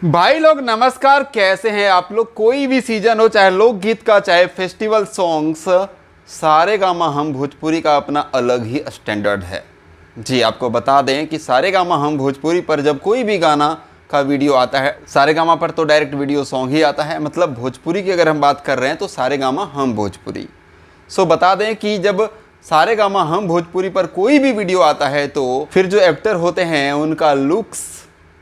भाई लोग नमस्कार, कैसे हैं आप लोग। कोई भी सीजन हो, चाहे लोकगीत का चाहे फेस्टिवल सॉन्ग्स, सारेगामा हम भोजपुरी का अपना अलग ही स्टैंडर्ड है जी। आपको बता दें कि सारेगामा हम भोजपुरी पर जब कोई भी गाना का वीडियो आता है, सारेगामा पर तो डायरेक्ट वीडियो सॉन्ग ही आता है, मतलब भोजपुरी की अगर हम बात कर रहे हैं तो सारेगामा हम भोजपुरी। सो बता दें कि जब सारेगामा हम भोजपुरी पर कोई भी वीडियो आता है तो फिर जो एक्टर होते हैं उनका लुक्स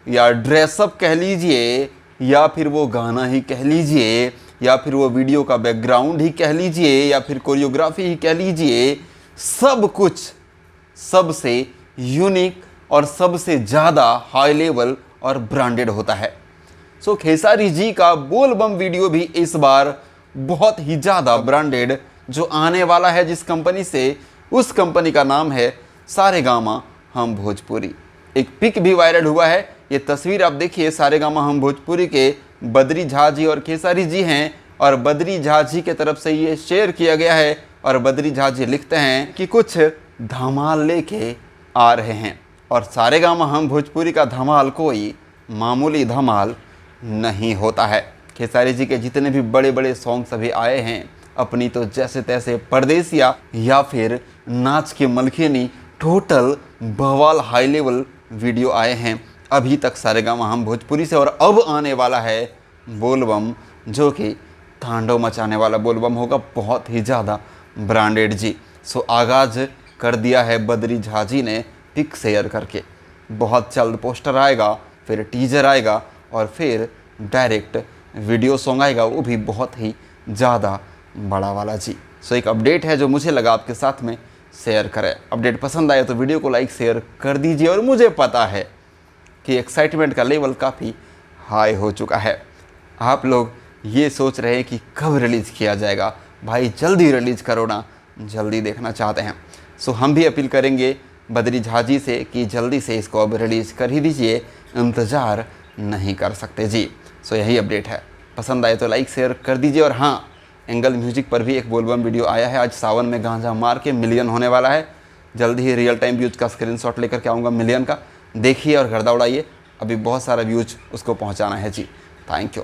या ड्रेसअप कह लीजिए, या फिर वो गाना ही कह लीजिए, या फिर वो वीडियो का बैकग्राउंड ही कह लीजिए, या फिर कोरियोग्राफी ही कह लीजिए, सब कुछ सबसे यूनिक और सबसे ज़्यादा हाई लेवल और ब्रांडेड होता है। सो खेसारी जी का बोल बम वीडियो भी इस बार बहुत ही ज़्यादा ब्रांडेड जो आने वाला है जिस कंपनी से, उस कंपनी का नाम है सारेगामा हम भोजपुरी। एक पिक भी वायरल हुआ है, ये तस्वीर आप देखिए, सारेगामा हम भोजपुरी के बद्री झा जी और खेसारी जी हैं, और बद्री झा जी के तरफ से ये शेयर किया गया है और बद्री झा जी लिखते हैं कि कुछ धमाल लेके आ रहे हैं। और सारेगामा हम भोजपुरी का धमाल कोई मामूली धमाल नहीं होता है। खेसारी जी के जितने भी बड़े बड़े सॉन्ग सभी आए हैं, अपनी तो जैसे तैसे परदेसिया या फिर नाच के मलखिनी, टोटल बवाल हाई लेवल वीडियो आए हैं अभी तक सारेगामा हम भोजपुरी से। और अब आने वाला है बोलबम, जो कि तांडव मचाने वाला बोलबम होगा, बहुत ही ज़्यादा ब्रांडेड जी। सो आगाज़ कर दिया है बद्री झा जी ने पिक शेयर करके। बहुत जल्द पोस्टर आएगा, फिर टीजर आएगा और फिर डायरेक्ट वीडियो सॉन्ग आएगा, वो भी बहुत ही ज़्यादा बड़ा वाला जी। सो एक अपडेट है जो मुझे लगा आपके साथ में शेयर करें। अपडेट पसंद आए तो वीडियो को लाइक शेयर कर दीजिए। और मुझे पता है कि एक्साइटमेंट का लेवल काफ़ी हाई हो चुका है। आप लोग ये सोच रहे हैं कि कब रिलीज़ किया जाएगा। भाई जल्दी रिलीज़ करो ना, जल्दी देखना चाहते हैं। सो हम भी अपील करेंगे बद्री झा जी से कि जल्दी से इसको अब रिलीज़ कर ही दीजिए, इंतज़ार नहीं कर सकते जी। सो यही अपडेट है, पसंद आए तो लाइक शेयर कर दीजिए। और हाँ, एंगल म्यूजिक पर भी एक बोलबम वीडियो आया है। आज सावन में गांजा मार के मिलियन होने वाला है। जल्दी ही रियल टाइम व्यूज का स्क्रीनशॉट लेकर के आऊँगा मिलियन का, देखिए और गर्दा उड़ाइए। अभी बहुत सारा व्यूज उसको पहुँचाना है जी। Thank you.